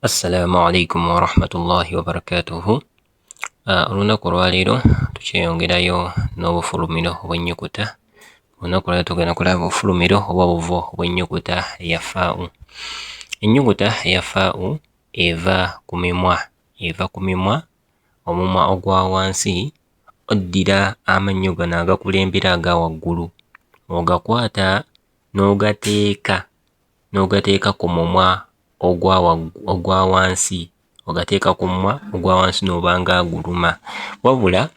Assalamu alaikum wa rahmatullahi wa barakatuhu. Olunaku olwaleero tukyeyongerayo n'obufulumiro obw'ennyukuta. Olunaku olwaleero tugenda kulaba obufulumiro oba obuvo obw'ennyukuta eya faa'u. Ennyukuta eya faa'u eva ku mimwa, omumwa ogwa wansi oddira amannyo gano agakulembera aga waggulu ogakwata n'ogateeka ku mumwa ogwa wansi, ogateeka ku mumwa ogwa wansi n'obanga aguluma, wabula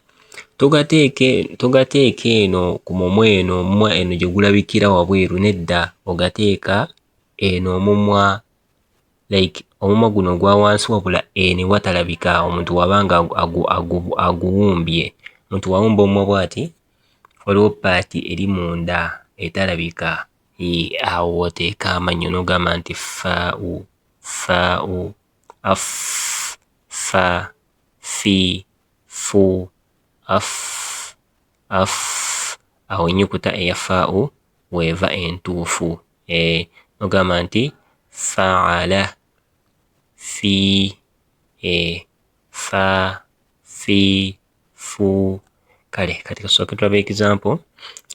togateeka eno ku mumwa eno gye gulabikira wabweru, nedda ogateeka eno omumwa guno ogwa wansi, wabula eno ewatalabika omuntu wabanga aguwumbye. Omuntu wawumba omumwa bw'ati waliwo paati eri munda etalabika, awo w'oteeka amannyo n'ogamba nti faa'u, af, fa, fi, fu, af, awo ennyukuta eya faa'u weeva entuufu. N'ogamba nti fa'ala, fi, fa, fi, fu. Kale kati kasooke tulabe example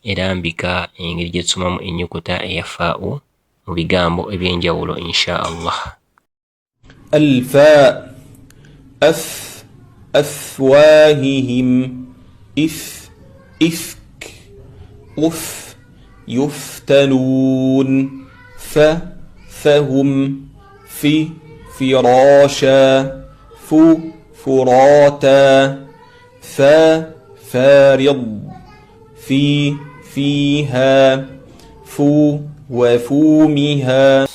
erambika engeri gye tusomamu ennyukuta eya faa'u mu bigambo eby'enjawulo insha Allah. الفاء أفواههم إفك يفتنون فهم فراشا فراتا فارض فيها وفومها.